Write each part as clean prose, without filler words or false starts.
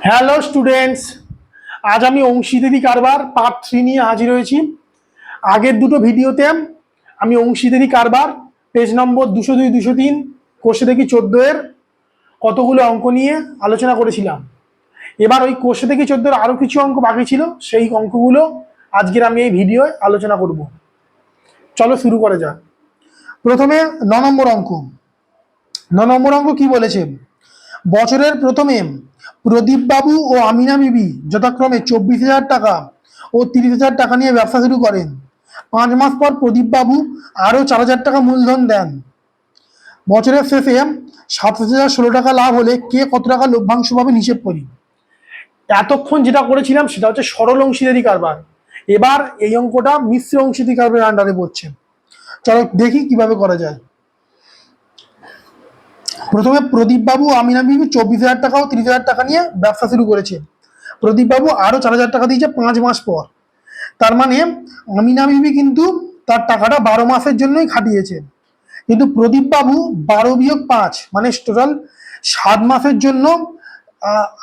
Hello students, আজ আমি অংশীদারি কারবার পার্ট 3 নিয়ে হাজির হয়েছি। আগের দুটো ভিডিওতে আমি অংশীদারি কারবার পেজ নম্বর 202 203 কোষে দেখি 14 এর কতগুলো অঙ্ক নিয়ে আলোচনা করেছিলাম। এবার ওই কোষে দেখি 14 এর আরো কিছু অঙ্ক বাকি ছিল, সেই অঙ্কগুলো আজকের আমি এই ভিডিওয় আলোচনা করব। চলো শুরু করা যাক। প্রথমে 9 নম্বর অঙ্ক। 9 নম্বর অঙ্ক কি বলেছে? বছরের প্রথমে প্রদীপ বাবু ও আমিনা বিবি যথাক্রমে 24,000 টাকা ও 30,000 টাকা নিয়ে ব্যবসা শুরু করেন। 5 মাস পর প্রদীপ বাবু আরো 4,000 টাকা মূলধন দেন। বছরের শেষে 27,016 টাকা লাভ হলে কে কত টাকা লভ্যাংশ পাবেন হিসেব করি। এতক্ষণ যেটা করেছিলাম সেটা হচ্ছে সরল অংশীদারি কারবার। এবার এই অঙ্কটা মিশ্র অংশীদারি কারবারের আন্ডারে পড়ছে। চলো দেখি কিভাবে করা যায়। প্রথমে প্রদীপ বাবু আমিনা বিবি 24,000 টাকা ও 30,000 টাকা নিয়ে ব্যবসা শুরু করেছে। প্রদীপ বাবু আরো 4,000 টাকা দিয়েছে 5 মাস পর। তার মানে আমিনা বিবি কিন্তু তার টাকাটা 12 মাসের জন্যই খাটিয়েছে, কিন্তু প্রদীপ বাবু 12 - 5 মানে টোটাল 7 মাসের জন্য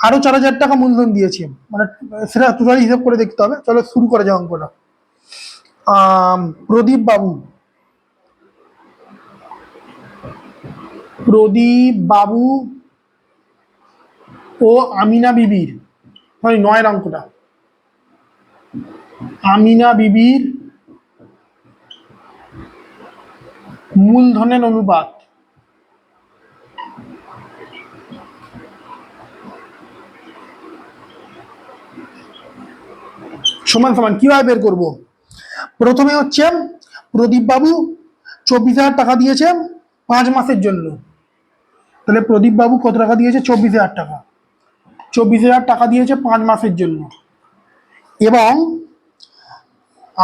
আরো 4,000 টাকা মূলধন দিয়েছে। মানে সেটা টোটাল হিসাব করে দেখতে হবে। চলো শুরু করা যাক অঙ্কটা। প্রদীপ বাবু প্রদীপ বাবু ও আমিনা বিবির, সরি 9 অঙ্কটা, আমিনা বিবির মূলধনের অনুপাত সমান সমান কিভাবে বের করব? প্রথমে হচ্ছে প্রদীপ বাবু 24,000 টাকা দিয়েছে 5 মাসের জন্য। তাহলে প্রদীপ বাবু কত টাকা দিয়েছে? 24,000 টাকা। 24,000 টাকা দিয়েছে 5 মাসের জন্য, এবং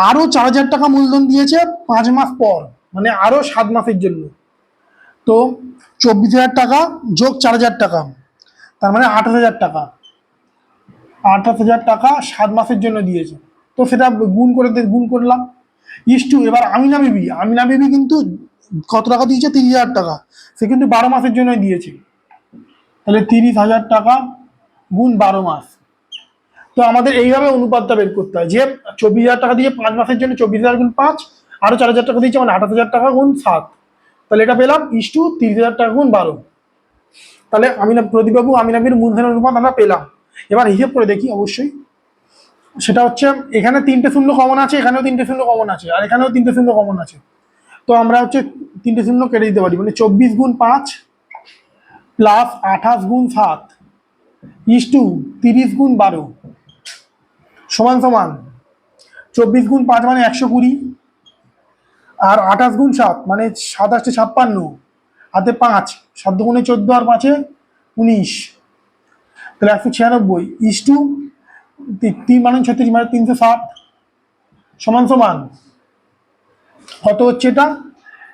আরো 4,000 টাকা মূলধন দিয়েছে 5 মাস পর, মানে আরো 7 মাসের জন্য। তো 24,000 টাকা যোগ 4,000 টাকা, তার মানে 28,000 টাকা। 28,000 টাকা 7 মাসের জন্য দিয়েছে। তো সেটা গুণ করলাম। ইস্টু এবার আমিনা বিবি কিন্তু কত টাকা দিয়েছে? 30,000 টাকা। সে কিন্তু 12 মাসের জন্য দিয়েছে। তাহলে 30,000 টাকা গুণ 12 মাস। তো আমাদের এইভাবে অনুপাতটা বের করতে হয় যে 24,000 টাকা দিয়ে 5 মাসের জন্য 24,000 গুণ 5, আরো 4,000 টাকা দিয়েছে, মানে 28,000 টাকা গুণ 7। তাহলে এটা পেলাম ইস্টু 30,000 টাকা গুণ 12। তাহলে প্রদীপ বাবু আমিনাবির মূলধনের অনুপাত আমরা পেলাম। এবার হিসেব করে দেখি অবশ্যই। সেটা হচ্ছে এখানে 3টে শূন্য কমন আছে, এখানেও 3টে শূন্য কমন আছে, আর এখানেও 3টে শূন্য কমন আছে। তো আমরা হচ্ছে 3টে শূন্য কেটে দিতে পারি, মানে 24 গুণ 5 প্লাস 28 গুণ 7 ইস্টু 30 গুণ 12 সমান সমান 24 গুণ 5 মানে 120, আর 28 গুণ 7 মানে 27 56, হাতে 5, 7 গুণে 14 আর 5 19, তাহলে 196 ইস্টু 3 মানে 36 মানে 360 সমান সমান কত হচ্ছে এটা?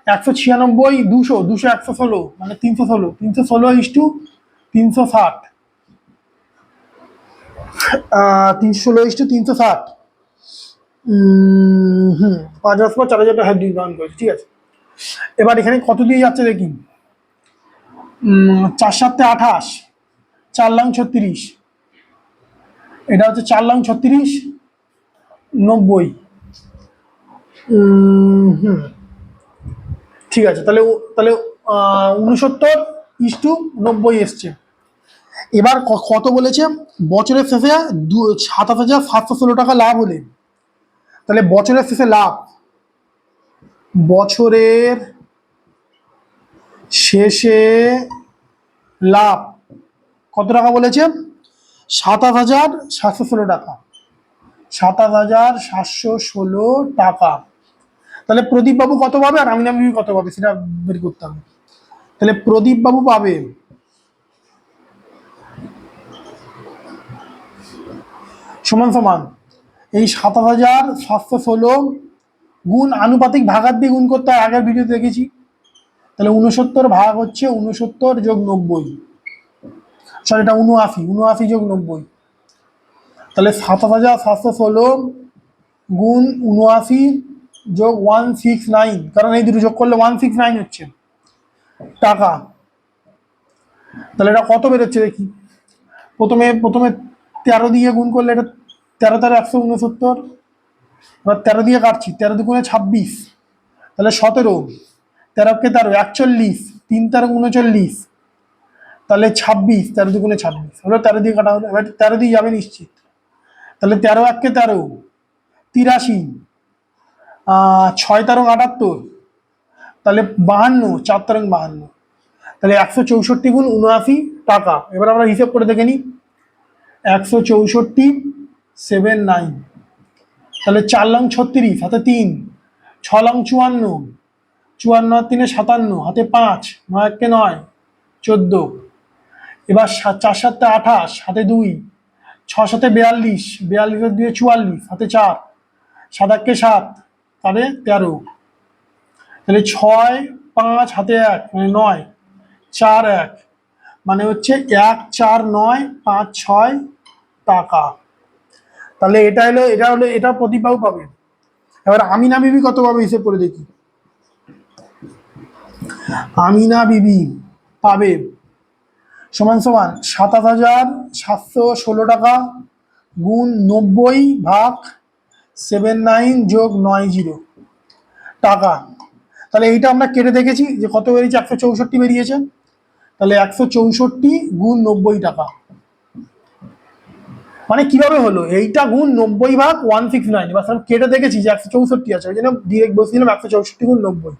196 200 200 116 মানে 316, 316 ইস্টু 360, 316 ইস্টু 360। 5 মাস পর 4,000 টাকা ডিসকাউন্ট করেছে, ঠিক আছে। এবার এখানে কত দিয়ে যাচ্ছে দেখি। 4 7 28, 4 লাখ 36, এটা হচ্ছে 4 লাখ 36 90। ঠিক আছে, তাহলে তাহলে 69 ইস্টু 90 এসছে। এবার কত বলেছে? বছরের শেষে 27,716 টাকা লাভ হলে, তাহলে বছরের শেষে লাভ, বছরের শেষে লাভ কত টাকা বলেছে? 27,716 টাকা। 27,716 টাকা। তাহলে প্রদীপ বাবু কত পাবে আর আমিনা বিবি কত পাবে সেটা বের করতে হবে। তাহলে প্রদীপ বাবু পাবে সমান সমান এই 27,716 গুণ আনুপাতিক ভাগার দিয়ে গুণ করতে হয়, আগের ভিডিওতে দেখেছি। তাহলে 69 ভাগ হচ্ছে 69 যোগ 90, সরি এটা 79, 79 যোগ 90। তাহলে 27,716 গুণ 79 যোগ 169, কারণ এই দুটো যোগ করলে 169 হচ্ছে টাকা। তাহলে এটা কত বেরোচ্ছে দেখি। প্রথমে প্রথমে 13 দিয়ে গুণ করলে এটা 13 × 169, এবার 13 দিয়ে কাটছি, 13 × 2 = 26, তাহলে 17, 13 × 13 = 41, 3 × 3 = 39, তাহলে 26, 13 × 2 = 26 হলো, 13 দিয়ে কাটা হলো, এবার 13 দিয়ে যাবে নিশ্চিত, তাহলে 13 × 1 = 13, 83, 6 × 13 = 78, তাহলে 52, 4 × 3 = 52, তাহলে 164 × 79 টাকা। এবার আমরা হিসেব করে দেখে নিই, 164, 79, তাহলে 4 লং 36, হাতে 3, 6 লং 54, 54 আর 3 = 57, হাতে 5, 9 × 1 = 9, 14, এবার 4 × 7 = 28, হাতে 2, 6 × 7 = 42, 42 আর 2 = 44, হাতে 4, 7 × 1 = 7, তাহলে 13, তাহলে 6, 5, হাতে 1 মানে 9, 4, 1 মানে হচ্ছে 1, 4, 9, 5, 6 টাকা। তাহলে এটা প্রদীপবাবু পাবে। এবার আমিনা বিবি কত পাবে হিসেব করে দেখি। আমিনা বিবি পাবে সমান সমান 27,716 টাকা গুণ 90 ভাগ 79 যোগ 90 টাকা। তাহলে এইটা আমরা কেটে দেখেছি যে কত বেরিয়েছে, 164 বেরিয়েছে। তাহলে 164 গুণ 90 টাকা মানে কিভাবে হলো, এইটা গুণ 90 ভাগ 169, এবার কেটে দেখেছি যে 164 আছে, ওই জন্য ডিরেক্ট বসে দিলাম 164 গুণ 90।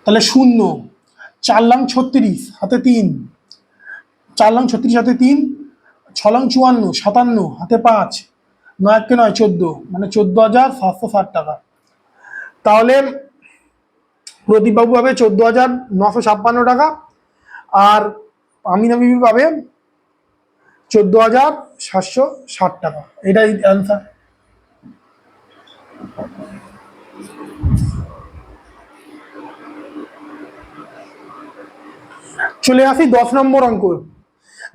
তাহলে 0, 4 লং 36, হাতে 3, 4 লং 36, হাতে 3, 6 লং 54, 57, হাতে 5, 9 × 1 = 9, 14, মানে 14,760 টাকা। তাহলে প্রদীপবাবু পাবে 14,956 টাকা, আর আমিনা বিবি পাবে 14,760 টাকা। এটাই অ্যান্সার। চলে আসি 10 নম্বর অঙ্ক।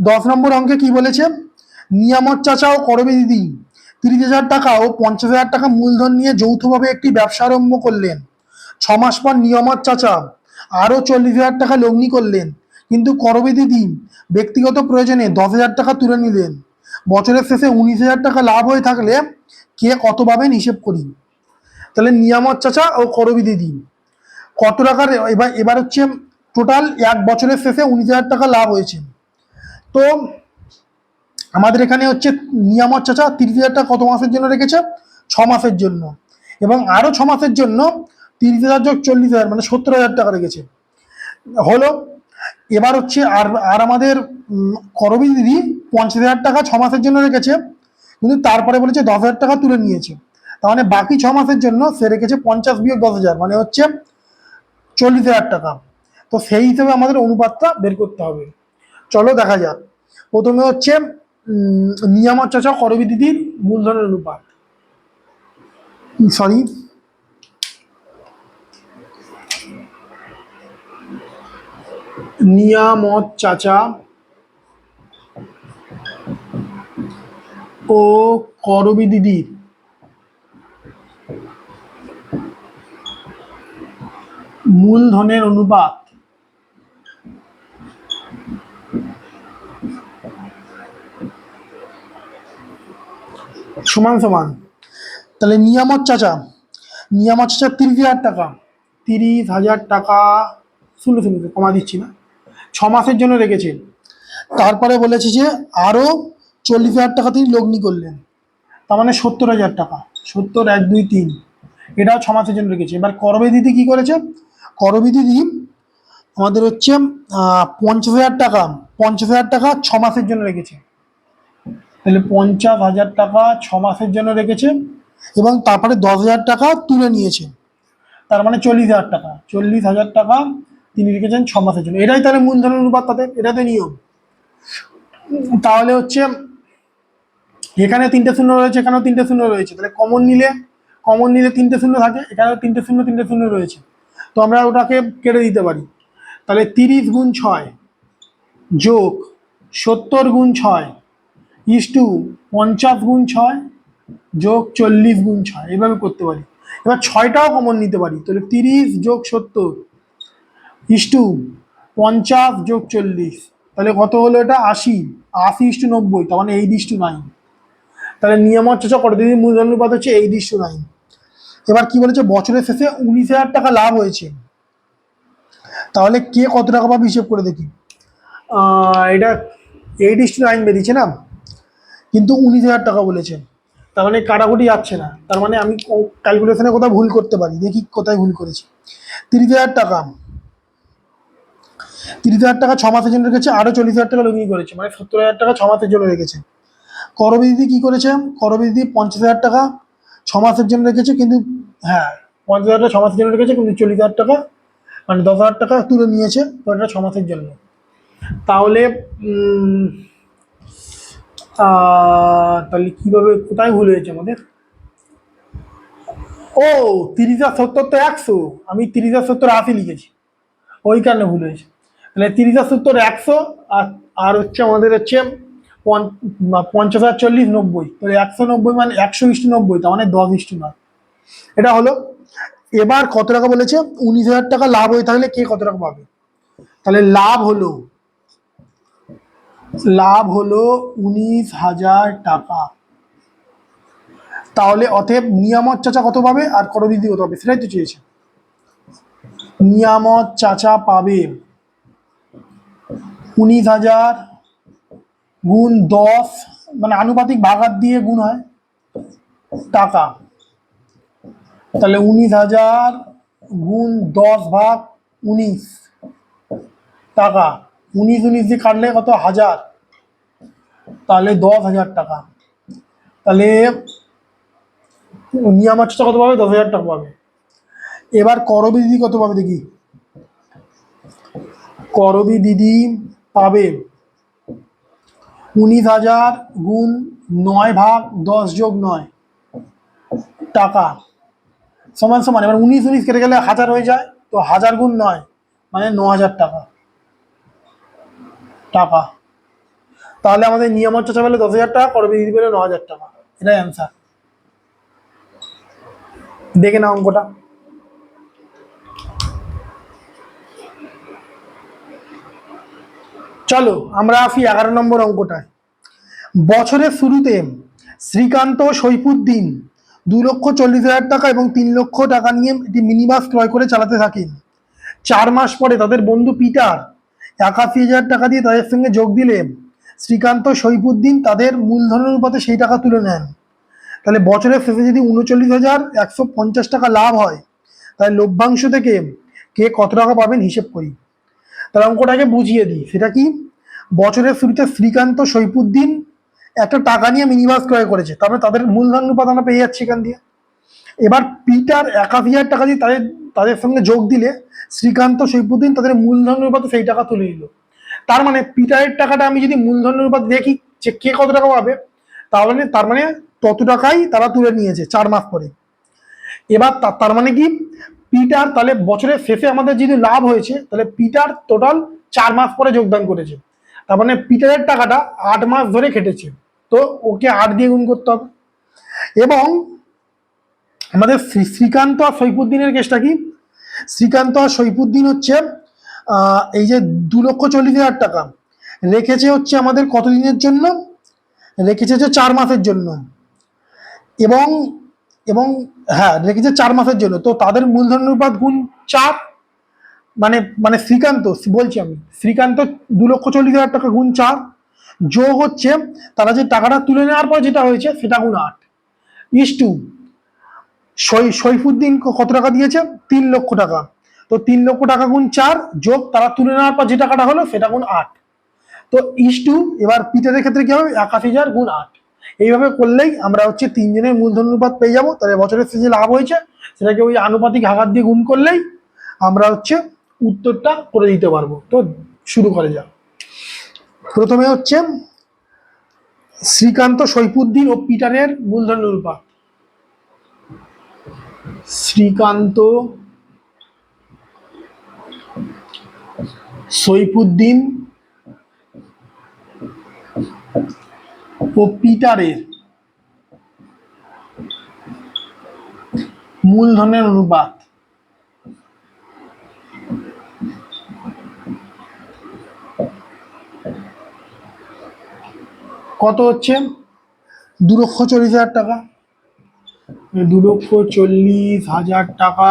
10 নম্বর অঙ্কে কি বলেছে, নিয়ামত চাচা ও করবী দিদি 30,000 টাকা ও 50,000 টাকা মূলধন নিয়ে যৌথভাবে একটি ব্যবসা আরম্ভ করলেন। 6 মাস পর নিয়ামত চাচা আরো 40,000 টাকা লগ্নি করলেন, কিন্তু করবী দিদি ব্যক্তিগত প্রয়োজনে 10,000 টাকা তুলে নিলেন। বছরের শেষে 19,000 টাকা লাভ হয়ে থাকলে কে কত পাবেন হিসেব করি। তাহলে নিয়ামত চাচা ও করবী দিদি কত টাকার, এবার হচ্ছে টোটাল 1 বছরের শেষে 19,000 টাকা লাভ হয়েছে। তো আমাদের এখানে হচ্ছে নিয়ামত চাচা 30,000 টাকা কত মাসের জন্য রেখেছে, 6 মাসের জন্য, এবং আরো 6 মাসের জন্য 30,000 যোগ 40,000 মানে 70,000 টাকা রেখেছে হলো। এবার হচ্ছে আর আমাদের করবী দিদি 50,000 টাকা 6 মাসের জন্য রেখেছে, কিন্তু তারপরে বলেছে 10,000 টাকা তুলে নিয়েছে, তার মানে বাকি 6 মাসের জন্য সে রেখেছে 50 বিয়োগ 10,000 মানে হচ্ছে 40,000 টাকা। তো সেই হিসেবে আমাদের অনুপাতটা বের করতে হবে। চলো দেখা যাক। প্রথমে হচ্ছে নিয়ামত চাচা করবী দিদির মূলধনের অনুপাত, সরি নিয়ামত চাচা ও করবী দিদির মূলধনের অনুপাত সমান সমান, তাহলে নিয়ামত চাচা 30,000 টাকা, 30,000 টাকা শুনলে কমা দিচ্ছি না, 6 মাসের জন্য রেখেছে। তারপরে বলেছে যে আরো 40,000 টাকা তিনি লগ্নি করলেন, তার মানে 70,000 টাকা, 70, 1, 2, 3, এটাও 6 মাসের জন্য রেখেছে। এবার করবী দিদি কি করেছে, করবী দিদি আমাদের হচ্ছে 50,000 টাকা, 50,000 টাকা 6 মাসের জন্য রেখেছে, তাহলে 50,000 টাকা 6 মাসের জন্য রেখেছে, এবং তারপরে 10,000 টাকা তুলে নিয়েছে, তার মানে 40,000 টাকা, 40,000 টাকা তিনি রেখেছেন 6 মাসের জন্য। এটাই তাহলে মূলধনের অনুপাত, তাদের এটাতে নিয়ম। তাহলে হচ্ছে এখানে 3টে শূন্য রয়েছে, এখানেও 3টে শূন্য রয়েছে, তাহলে কমন নিলে 3টে শূন্য থাকে, এখানেও 3টে শূন্য রয়েছে, তো আমরা ওটাকে কেটে দিতে পারি। তাহলে 30 গুণ 6 যোগ 70 গুণ 6 ইস্টু 50 গুণ 6 যোগ 40 গুণ 6, এইভাবে করতে পারি। এবার 6টাও কমন নিতে পারি, তাহলে 30 যোগ 70 ইস্টু 50 যোগ 40, তাহলে কত হলো এটা 80। 80:90, তার মানে 8:9। তাহলে নিয়ামত চাচা করবিদির মূলধন অনুপাত হচ্ছে 8:9। এবার কি বলেছে, বছরের শেষে 19,000 টাকা লাভ হয়েছে, তাহলে কে কত টাকা পাবে হিসেব করে দেখি। এটা 8:9 বেরিয়েছে না, কিন্তু 19,000 টাকা বলেছে, তার মানে কাটাকুটি যাচ্ছে না, তার মানে আমি ক্যালকুলেশনে কোথাও ভুল করতে পারি, দেখি কোথায় ভুল করেছি। 30,000 টাকা, 30,000 টাকা 6 মাসের জন্য রেখেছে, আরো 40,000 টাকা লগ্নি করেছে, মানে 70,000 টাকা 6 মাসের জন্য রেখেছে। করবিদিদি কি করেছে, করবিদিদি 50,000 টাকা 6 মাসের জন্য রেখেছে, কিন্তু হ্যাঁ 50,000 টাকা 6 মাসের জন্য রেখেছে, কিন্তু 40,000 টাকা মানে 10,000 টাকা তুলে নিয়েছে, তো এটা 6 মাসের জন্য। তাহলে তাহলে কিভাবে, কোথায় ভুল হয়েছে আমাদের? ও 30,070 তো 100, আমি 30,070 80 লিখেছি, ওই কারণে ভুল হয়েছে। তাহলে 30,070 100, আর হচ্ছে আমাদের হচ্ছে 50,000 40 90, তাহলে 190 মানে 100:90, তার মানে 10:9, এটা হলো। এবার কত টাকা বলেছে, 19,000 টাকা লাভ হয়ে থাকলে কে কত টাকা পাবে। তাহলে লাভ হলো 19,000 টাকা। তাহলে অতএব নিয়ামত চাচা কত পাবে আর করবিদি কত পাবে, সেটাই তো চেয়েছে। নিয়ামত চাচা পাবে 19,000 গুণ 10, মানে আনুপাতিক ভাগাত দিয়ে গুণ হয় টাকা, তাহলে 19,000 গুণ 10/19 টাকা, 19 দিয়ে কাটলে কত, 1000, তাহলে 10,000 টাকা। তাহলে নিয়ামত চাচা কত পাবে, 10,000 টাকা পাবে। এবার করবি দিদি কত পাবে দেখি, করবি দিদি পাবে 19,000 গুণ 9/10+9 টাকা সমান সমান, এবার 19 কেটে গেলে 1000 হয়ে যায়, তো 1000 গুণ 9 মানে 9,000 টাকা টাকা। তাহলে আমাদের নিয়ামত চাচা পেলে 10,000 টাকা, করবি দিদি পেলে 9,000 টাকা, এটাই অ্যান্সার। দেখে না অঙ্কটা। চলো আমরা আসি 11 নম্বর অঙ্কটায়। বছরের শুরুতে শ্রীকান্ত ও সৈফুদ্দিন 2,40,000 টাকা এবং 3 লক্ষ টাকা নিয়ে একটি মিনি বাস ক্রয় করে চালাতে থাকেন। 4 মাস পরে তাদের বন্ধু পিটার 81,000 টাকা দিয়ে তাদের সঙ্গে যোগ দিলে শ্রীকান্ত সৈফুদ্দিন তাদের মূলধনের অনুপাতে সেই টাকা তুলে নেন। তাহলে বছরের শেষে যদি 39,150 টাকা লাভ হয়, তাহলে লভ্যাংশ থেকে কে কত টাকা পাবেন হিসেব করি। তাহলে অঙ্কটাকে বুঝিয়ে দিই, সেটা কি, বছরের শুরুতে শ্রীকান্ত সৈফুদ্দিন একটা টাকা নিয়ে মিনিবাস ক্রয় করেছে, তারপরে তাদের মূলধন অনুপাত আমরা পেয়ে যাচ্ছি এখান দিয়ে। এবার পিটার 81,000 টাকা দিয়ে তাদের তাদের সঙ্গে যোগ দিলে শ্রীকান্ত সৈফুদ্দিন তাদের মূলধন অনুপাতে সেই টাকা তুলে নিল। তার মানে পিটারের টাকাটা আমি যদি মূলধন অনুপাত দেখি যে কে কত টাকা পাবে, তার মানে তত টাকাই তারা তুলে নিয়েছে 4 মাস পরে। এবার তার মানে কি, পিটার তাহলে বছরের শেষে আমাদের যদি লাভ হয়েছে, তাহলে পিটার টোটাল 4 মাস পরে যোগদান করেছে, তার মানে পিটারের টাকাটা 8 মাস ধরে খেটেছে, তো ওকে 8 দিয়ে গুণ করতে হবে। এবং আমাদের শ্রীকান্ত আর সৈফুদ্দিনের কেসটা কি, শ্রীকান্ত আর সৈফুদ্দিন হচ্ছে এই যে 2,40,000 টাকা রেখেছে হচ্ছে আমাদের কতদিনের জন্য, রেখেছে হচ্ছে 4 মাসের জন্য, এবং এবং হ্যাঁ রেখেছে 4 মাসের জন্য, তো তাদের মূলধন অনুপাত গুণ 4, মানে মানে শ্রীকান্ত বলছি আমি, শ্রীকান্ত 2,40,000 টাকা গুণ 4 যোগ হচ্ছে তারা যে টাকাটা তুলে নেওয়ার পর যেটা হয়েছে সেটা গুণ 8 ইস টু সৈফুদ্দিন কত টাকা দিয়েছে, 3 লক্ষ টাকা, তো 3 লক্ষ টাকা গুণ 4 যোগ তারা তুলে নেওয়ার পর যে টাকাটা হলো সেটা গুণ 8, তো ইস টু এবার পিটারের ক্ষেত্রে কি হবে, 81,000 গুণ 8। এইভাবে করলেই আমরা হচ্ছে 3 জনের মূলধন অনুপাত পেয়ে যাবো। তাহলে বছরের শেষে লাভ হয়েছে সেটাকে ওই আনুপাতিক আঘাত দিয়ে গুণ করলেই আমরা হচ্ছে উত্তরটা করে দিতে পারবো। তো শুরু করে যাক। প্রথমে হচ্ছে শ্রীকান্ত সৈফুদ্দিন ও পিটারের মূলধন অনুপাত। শ্রীকান্ত সৈফুদ্দিন ও পিটারের মূলধনের অনুপাত। কত হচ্ছে? 2,40,000 টাকা। 2,40,000 টাকা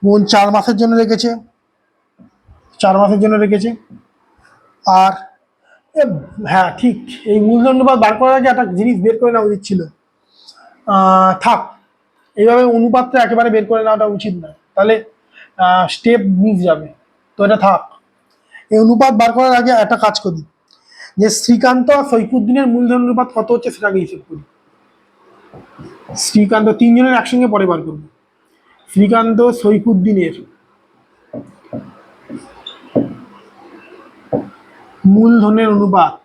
গুণ 4 মাসের জন্য রেখেছে, 4 মাসের জন্য রেখেছে। আর এ, হ্যাঁ ঠিক, এই মূলধন অনুপাত বার করার আগে একটা জিনিস বের করে নেওয়া উচিত ছিল। থাক, এইভাবে অনুপাতটা একেবারে বের করে নেওয়াটা উচিত নয়, তাহলে স্টেপ মিস যাবে। তো এটা থাক। এই অনুপাত বার করার আগে একটা কাজ করি, যে শ্রীকান্ত আর সৈফুদ্দিনের মূলধন অনুপাত কত হচ্ছে সেটাকে হিসেব করি। শ্রীকান্ত, তিনজনের একসঙ্গে পরে বার করবো। শ্রীকান্ত সৈফুদ্দিনের মূলধনের অনুপাত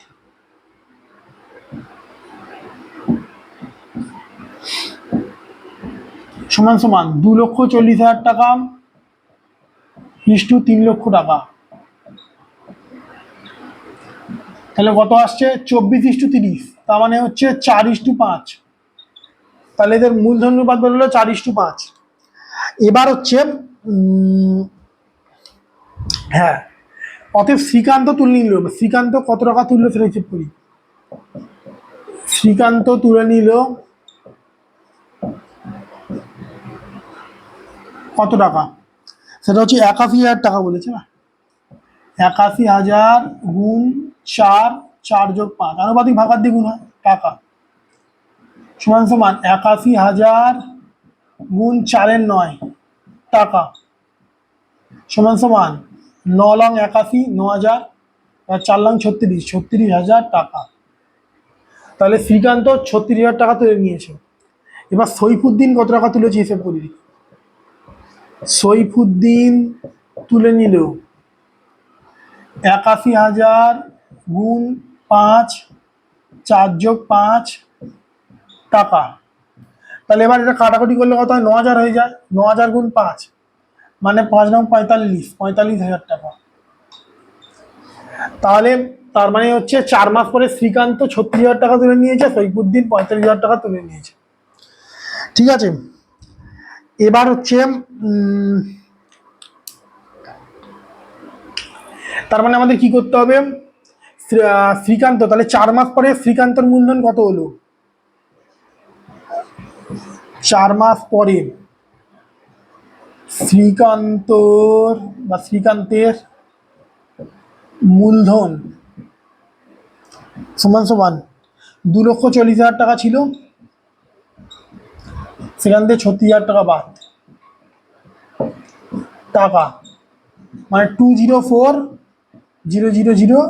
সমান সমান 2,40,000 টাকা ইস্টু 3 লক্ষ টাকা। তাহলে কত আসছে? 24:30, তার মানে হচ্ছে 4:5। তাহলে এদের মূলধন অনুপাত বেরোলো 4:5। এবার হচ্ছে হ্যাঁ, অতএব শ্রীকান্ত তুলে নিল। শ্রীকান্ত কত টাকা তুললো সেটা হিসেব করি। শ্রীকান্ত তুলে নিল কত টাকা? সেটা হচ্ছে 81,000 টাকা বলেছে না। 81,000 গুণ 4, 4 যোগ 5, আনুপাতিক ভাগার দিয়ে গুণ হয় টাকা, সমান সমান 81,000 গুণ 4 9 টাকা, সমান সমান 9 লং 81, 9,000, আর 4 লং 36, 36,000 টাকা। তাহলে শ্রীকান্ত 36,000 টাকা তুলে নিয়েছে। এবার সৈফুদ্দিন কত টাকা তুলেছে হিসেব করি। সৈফুদ্দিন তুলে নিল 81,000 গুণ 5, 4 যোগ 5 টাকা। তাহলে এবার এটা কাটাকুটি করলে কত হয়? 9,000 হয়ে যায়। 9,000 গুণ 5 মানে 5 9 45,000 টাকা। তাহলে তার মানে হচ্ছে 4 মাস পরে শ্রীকান্ত 36,000 টাকা তুলে নিয়েছে, সৈফুদ্দিন 45,000 টাকা তুলে নিয়েছে। ঠিক আছে, এবার হচ্ছে তার মানে আমাদের কি করতে হবে? শ্রীকান্ত, তাহলে 4 মাস পরে শ্রীকান্তর মূলধন কত হলো? 4 মাস পরে শ্রীকান্তের মূলধন সমান সমান 2,40,000 টাকা ছিল, সেখান থেকে 36,000 টাকা বাদ টাকা, মানে 204,000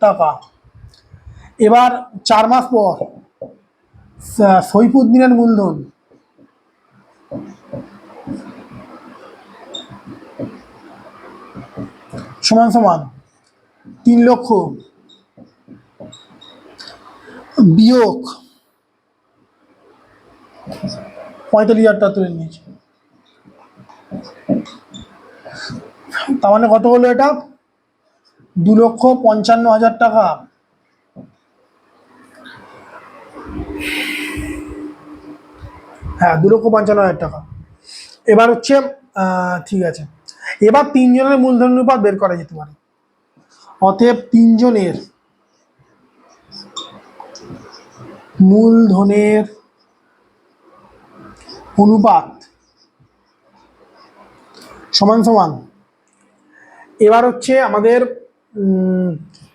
টাকা। এবার 4 মাস পর সৈফুদ্দিনের মূলধন সমান সমান 3 লক্ষ বিয়োগ 45,000 টাকা তুলে নিয়েছে। তার মানে কত হলো এটা? 2,55,000 টাকা। হ্যাঁ, 2,55,000 টাকা। এবার হচ্ছে ঠিক আছে, এবার তিনজনের মূলধন অনুপাত বের করা যেতে পারে। অতএব তিনজনের মূলধনের অনুপাত সমান সমান, এবার হচ্ছে আমাদের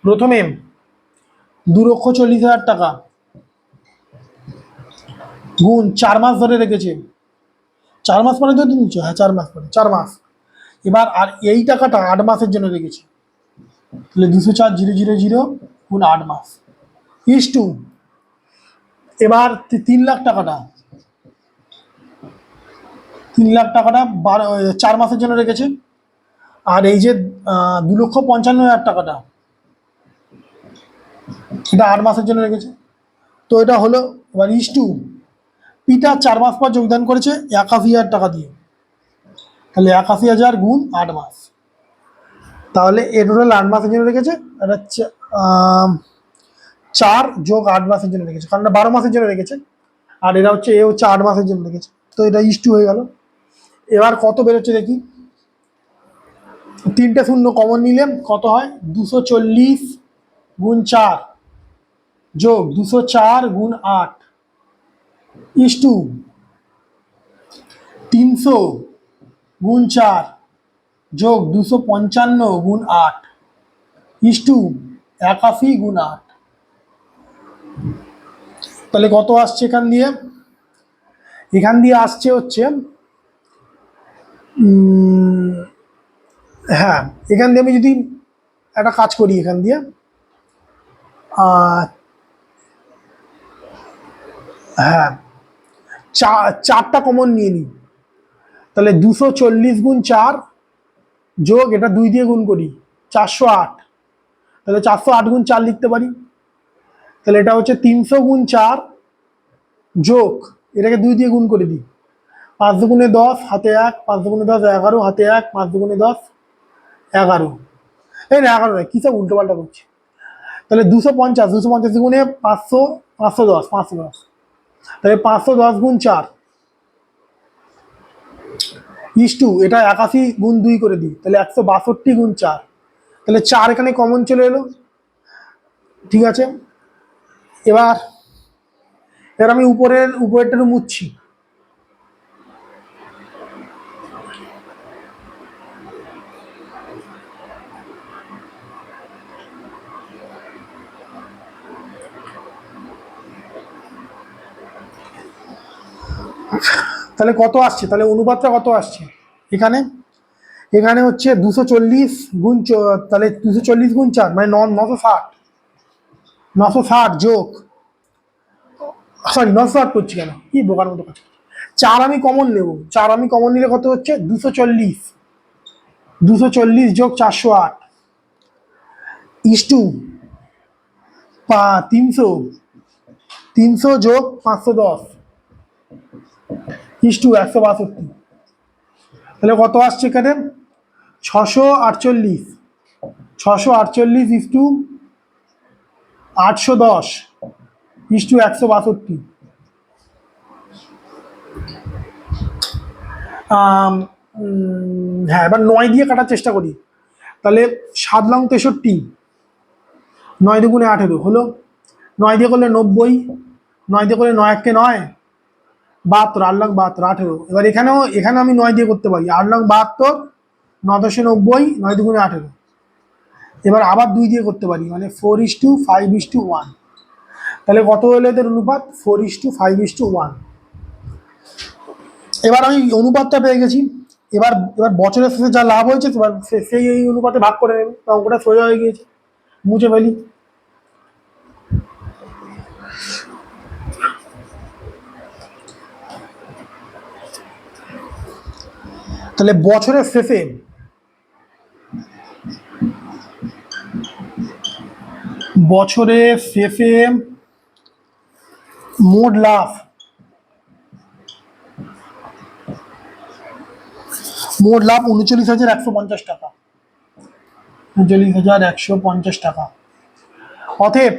প্রথমে 2,40,000 টাকা গুণ 4 মাস ধরে রেখেছে। 4 মাস মানে তো নিচ্ছ, হ্যাঁ 4 মাস পরে, 4 মাস। এবার আর এই টাকাটা 8 মাসের জন্য রেখেছে, তাহলে 204,000 গুণ 8 মাস ইস টু, এবার 3 লাখ টাকাটা 4 মাসের জন্য রেখেছে। আর এই যে 2,55,000 টাকাটা, এটা 8 মাসের জন্য রেখেছে। তো এটা হলো, এবার ইস টু পিটা 4 মাস পর যোগদান করেছে 81,000 টাকা দিয়ে, তাহলে 81,000 গুণ 8 মাস, তাহলে এ টোটাল 8 মাসের জন্য রেখেছে। এটা 4 যোগ 8 মাসের জন্য রেখেছে, কারণ 12 মাসের জন্য রেখেছে, আর এরা হচ্ছে 8 মাসের জন্য রেখেছে। তো এটা ইস টু হয়ে গেল। এবার কত বেরোচ্ছে দেখি, 3টে শূন্য কমন নিলে কত হয়? 240 গুণ 4 যোগ 204 গুণ 8 ইস টু 300 গুণ 4 যোগ 255 গুণ 8 ইস টু 81 গুণ 8। তাহলে কত আসছে এখান দিয়ে? এখান দিয়ে আসছে হচ্ছে হ্যাঁ, এখান দিয়ে আমি যদি একটা কাজ করি, এখান দিয়ে হ্যাঁ, চারটা কমন নিয়ে নিই। তাহলে 240 গুণ 4 যোগ এটা 2 দিয়ে গুণ করি 408। তাহলে 408 গুণ 4 লিখতে পারি। তাহলে এটা হচ্ছে 300 গুণ 4 যোগ এটাকে 2 দিয়ে গুণ করে দিই 5 দুগুণে 10 হাতে 1, 5 দুগুণে 10 11 হাতে 1, 5 দুগুণে 10 11। এই না 11 নয়, কি সব উল্টো পাল্টা করছি। তাহলে 250 দুগুণে 500, 510 তাহলে 510 গুণ 4 ইস টু এটা 81 গুণ 2 করে দিই, তাহলে 162 গুণ 4। তাহলে 4 এখানে কমন চলে এলো। ঠিক আছে, এবার এবার আমি উপরেরটা মুছছি। তাহলে কত আসছে? তাহলে অনুপাতটা কত আসছে এখানে? এখানে হচ্ছে 240 গুণ তাহলে 240 গুণ 4 মানে 960। 960 যোগ, সরি 960 করছি কেন, কি বোকার মতো কাজ। 4 আমি কমন নেব, 4 আমি কমন নিলে কত হচ্ছে? 240। 240 যোগ 408 ইস টু 300। 300 যোগ 510 ইস টু 162। তাহলে কত আসছে এখানে? 648। 648 ইস টু 810 ইস টু 162। হ্যাঁ, এবার 9 দিয়ে কাটার চেষ্টা করি। তাহলে 7 লং 63, 9 দুগুণে 18 হলো। 9 দিয়ে করলে 90, 9 দিয়ে করলে 9 একে 9, 72, 8 লং 72, 18। এবার এখানেও আমি 9 দিয়ে করতে পারি, 8 লং 72, 9 দশে 90, 9 দুগুণে 18। এবার আবার 2 দিয়ে করতে পারি, মানে 4:5:1। তাহলে কত হলো এদের অনুপাত? 4:5:1। এবার আমি অনুপাতটা পেয়ে গেছি। এবার এবার বছরের শেষে যা লাভ হয়েছে এবার সেই এই অনুপাতে ভাগ করে নেবে, অঙ্কটা সোজা হয়ে গিয়েছে। মুছে ফেলি। তাহলে বছরের শেষে মোট লাভ, মোট লাভ 39,150 টাকা। 39,150 টাকা। অতএব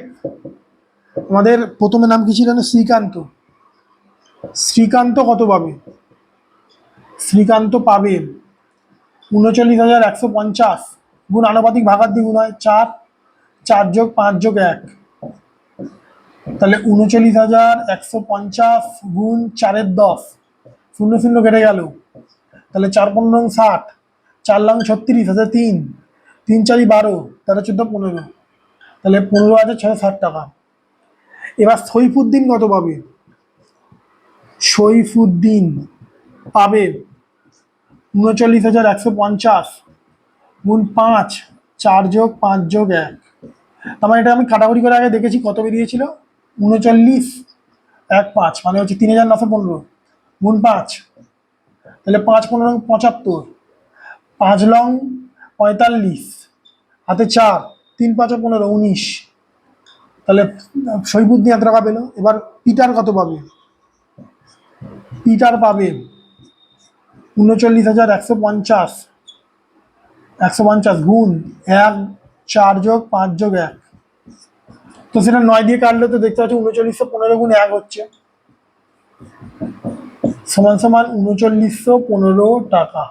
আমাদের প্রথমে নাম কি ছিল? শ্রীকান্ত। শ্রীকান্ত কত পাবে? শ্রীকান্ত পাবে 39,150 গুণ আনুপাতিক ভাগার দ্বিগুণ হয় 4, 4 যোগ 5 যোগ 1। তাহলে 39,150 গুণ 4-এর 10, 0 0 কেটে গেল। তাহলে 4-15 60, 4 লং 36 হাতে 3, 3 4 12, 13 14 15। তাহলে 15,660 টাকা। এবার সইফুদ্দিন কত পাবে? সইফুদ্দিন পাবে 39,150 গুণ 5, 4 যোগ 5 যোগ 1। তার মানে এটা আমি কাটাকুটি করে আগে দেখেছি কত বেরিয়েছিল। 39,150 মানে হচ্ছে 3,915 গুণ 5, তাহলে 5-15 75, 5 লং 45 হাতে 4, 3 5 15 19। তাহলে সইবুদ্দিন এত টাকা পেলো। এবার পিটার কত পাবে? পিটার পাবে 39,150 গুণ 1, 4 যোগ 5 যোগ 1। তো সেটা 9 দিয়ে কাটলে তো দেখতে পাচ্ছি 3915 গুণ 1 হচ্ছে সমান সমান 3915 টাকা।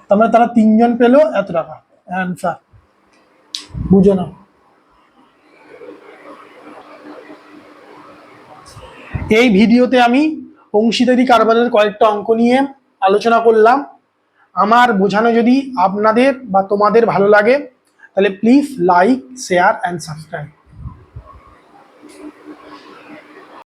তার মানে তারা 3 জন পেলো এত টাকা। অ্যান্সার বুঝে নাও। এই ভিডিওতে আমি অংশীদারি কারবারের কয়েকটা অঙ্ক নিয়ে আলোচনা করলাম। আমার বোঝানো যদি আপনাদের বা তোমাদের ভালো লাগে তাহলে please like, share and subscribe.